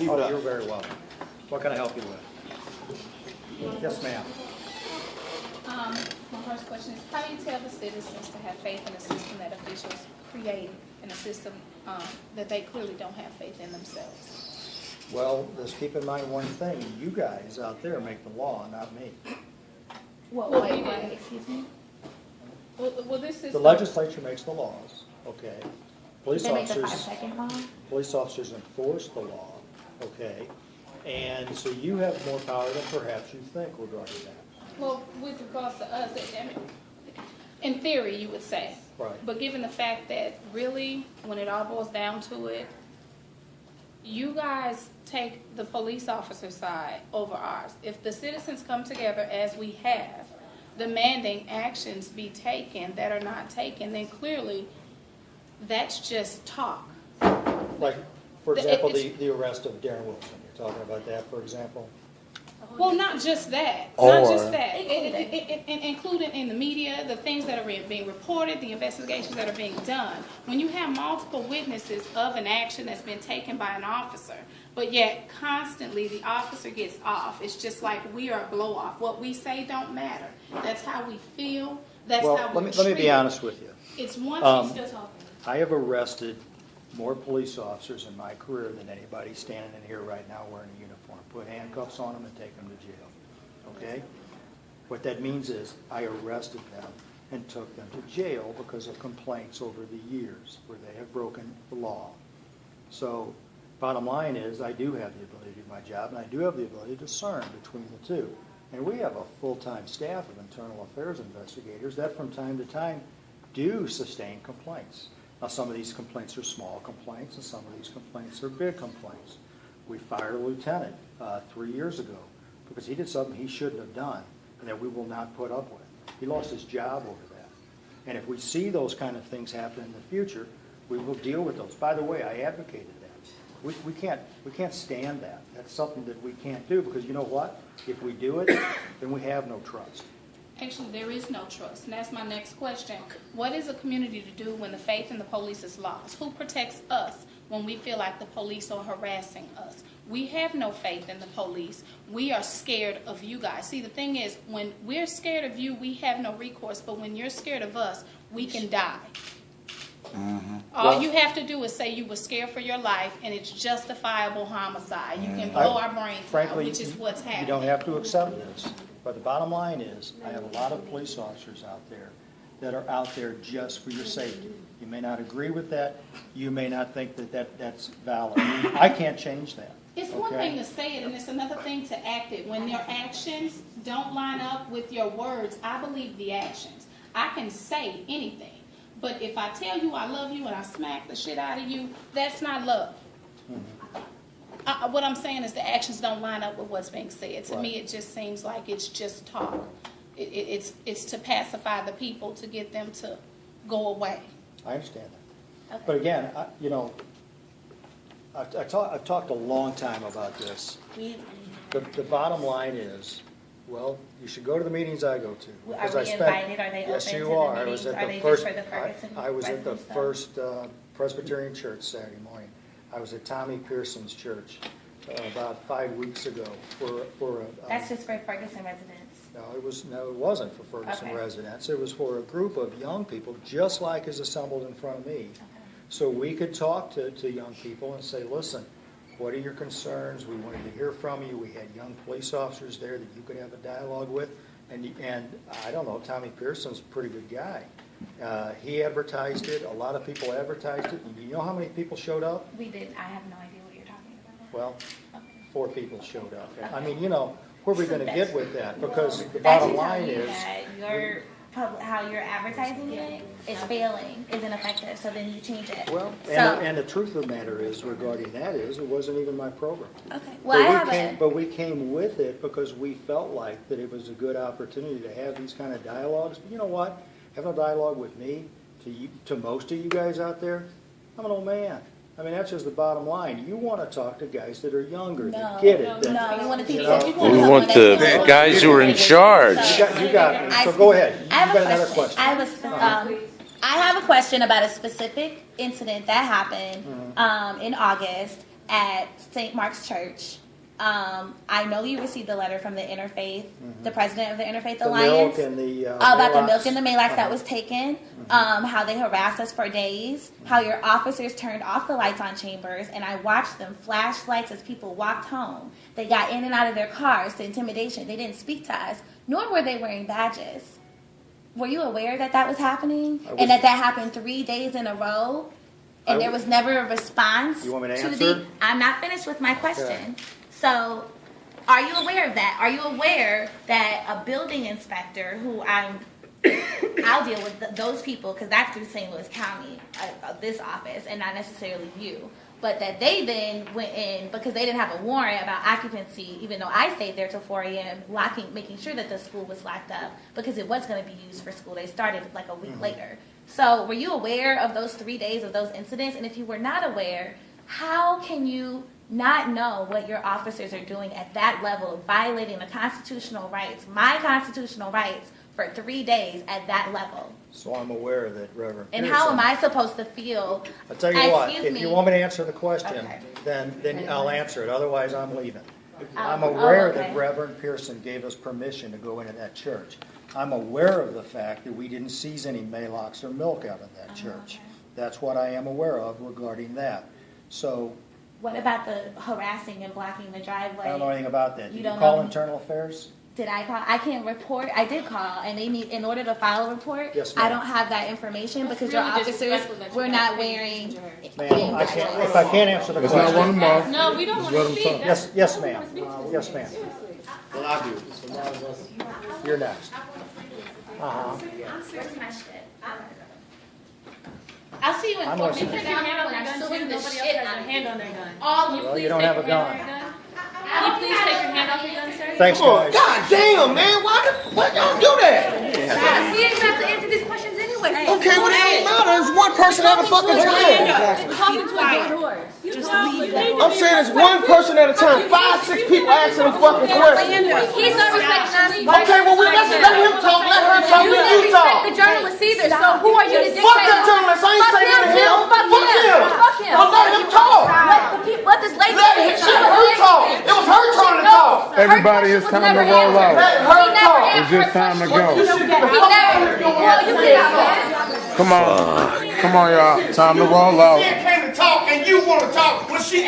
Keep it Oh, up. you're very welcome. What can I help you with? Yes, ma'am. My first question is, how do you tell the citizens to have faith in a system that officials created, in a system that they clearly don't have faith in themselves? Well, just keep in mind one thing. You guys out there make the law, not me. Well, excuse me? Well, this is... The legislature makes the laws, okay? Police They make the officers, 5-second law? police officers enforce the law, okay? And so you have more power than perhaps you think regarding that. Well, with regards to us, I mean, in theory, you would say. Right. But given the fact that really, when it all boils down to it, you guys take the police officer side over ours. If the citizens come together as we have, demanding actions be taken that are not taken, then clearly that's just talk. Like, for example, It's- the arrest of Darren Wilson. You're talking about that, for example? Well, not just that. Or- Not just that. Including in the media, the things that are being reported, the investigations that are being done. When you have multiple witnesses of an action that's been taken by an officer, but yet constantly the officer gets off, it's just like we are a blow off. What we say don't matter. That's how we feel. That's how we Well, let me be honest with you. It's one thing still talking. I have arrested more police officers in my career than anybody standing in here right now wearing a uniform. Put handcuffs on them and take them to jail, okay? What that means is I arrested them and took them to jail because of complaints over the years where they have broken the law. So bottom line is I do have the ability to do my job, and I do have the ability to discern between the two. And we have a full-time staff of internal affairs investigators that from time to time do sustain complaints. Now, some of these complaints are small complaints, and some of these complaints are big complaints. We fired a lieutenant 3 years ago because he did something he shouldn't have done and that we will not put up with. He lost his job over that. And if we see those kind of things happen in the future, we will deal with those. By the way, I advocated that. We can't stand that. That's something that we can't do because you know what? If we do it, then we have no trust. Actually, there is no trust, and that's my next question. What is a community to do when the faith in the police is lost? Who protects us when we feel like the police are harassing us? We have no faith in the police. We are scared of you guys. See, the thing is, when we're scared of you, we have no recourse, but when you're scared of us, we can die. All you have to do is say you were scared for your life, and it's justifiable homicide. You can blow our brains out, which is what's happening. You don't have to accept this. But the bottom line is, I have a lot of police officers out there that are out there just for your safety. You may not agree with that. You may not think that that's valid. I can't change that. It's one thing to say it, and it's another thing to act it. When your actions don't line up with your words, I believe the actions. I can say anything, but if I tell you I love you and I smack the shit out of you, that's not love. What I'm saying is the actions don't line up with what's being said. To me, it just seems like it's just talk. It's to pacify the people, to get them to go away. I understand that. Okay. But again, I've talked a long time about this. The bottom line is, well, you should go to the meetings I go to. Are we invited? Are they Yes, open you to the are. meetings? Are they just for the Ferguson I was at the residents, though? First Presbyterian Church Saturday morning. I was at Tommy Pearson's church about 5 weeks ago for a. That's just for Ferguson residents. No, it wasn't for Ferguson Okay. residents. It was for a group of young people, just like is assembled in front of me. So we could talk to young people and say, listen, what are your concerns? We wanted to hear from you. We had young police officers there that you could have a dialogue with. And I don't know, Tommy Pearson's a pretty good guy. He advertised it. A lot of people advertised it. And do you know how many people showed up? We did. I have no idea what you're talking about. Well, Okay. 4 people showed up. Okay. I mean, where are we going to get with that? Because the That bottom should tell line you is, that how you're advertising it is failing, isn't effective. So then you change it. well, So- and the truth of the matter is, regarding that is, it wasn't even my program. Okay. Well, I have But we came with it because we felt like that it was a good opportunity to have these kind of dialogues. But you know what? Having a dialogue with me, to most of you guys out there, I'm an old man. I mean, that's just the bottom line. You want to talk to guys that are younger, that get it. No, we want to teach You know, you. We want the guys who are in charge. You got me. So go ahead. You got another question. I have a question about a specific incident that happened in August at St. Mark's Church. I know you received a letter from the Interfaith, the president of the Interfaith Alliance, milk and the about the Maalox. milk and the Maylax that was taken, how they harassed us for days, how your officers turned off the lights on Chambers, and I watched them flash lights as people walked home. They got in and out of their cars to intimidation. They didn't speak to us, nor were they wearing badges. Were you aware that that was happening? And that happened 3 days in a row? And there was never a response? You want me to the? answer? I'm not finished with my question. So, are you aware of that? Are you aware that a building inspector, who I'll deal with those people, because that's through St. Louis County, this office, and not necessarily you, but that they then went in, because they didn't have a warrant about occupancy, even though I stayed there till 4 a.m., making sure that the school was locked up, because it was going to be used for school. They started like a week later. So were you aware of those 3 days of those incidents? And if you were not aware, how can you not know what your officers are doing at that level of violating the constitutional rights, my constitutional rights, for 3 days at that level? So I'm aware that Reverend And Pearson, how am I supposed to feel? I'll tell you what, Excuse if you me. want me to answer the question, Okay. then I'll answer it, otherwise I'm leaving. I'm Oh, aware okay. that Reverend Pearson gave us permission to go into that church. I'm aware of the fact that we didn't seize any Maalox or milk out of that church. okay. That's what I am aware of regarding that. So, What about the harassing and blocking the driveway? I don't know anything about that. You Did you don't call know? Internal Affairs? Did I call? I can't report. I did call, and they need, in order to file a report, Yes, I ma'am. don't have that information because your really officers disrespectful that you were got not paid wearing. Ma'am, I can't, if I can't answer the It's not one question. month. No, we don't want to speak. Yes, ma'am. Yes, ma'am. Well, I do. You're next. Where's my shit? I'll see you in I'm court. listening. You put your hand on that gun, suing the Nobody else shit has out a of hand you. on their gun. All you Well, please you don't take have your a hand gun. off your gun. Will you please take your hand off your gun, sir? Thanks, guys. God damn, man. Why y'all do that? He didn't have to answer these questions anyway. Okay, well, it don't matter. It's one person at a fucking time. Talking to a dead horse. I'm saying it's one person at a time. 5, 6 people asking a fucking question. He's not respecting us. Okay, well, let him talk. Let her talk. You Let didn't you talk. respect the journalists either, so who are you to dictate? Fuck that journalist. I ain't saying that to him. Fuck him. Fuck him. Well, let him talk. Let this lady Let her talk. It was her turn to talk. Everybody, it's time to roll out. Let her talk. It's just time to You go. should get the fuck out of here. Come on. Come on, y'all. Time to roll out. She came to talk and you want to talk when she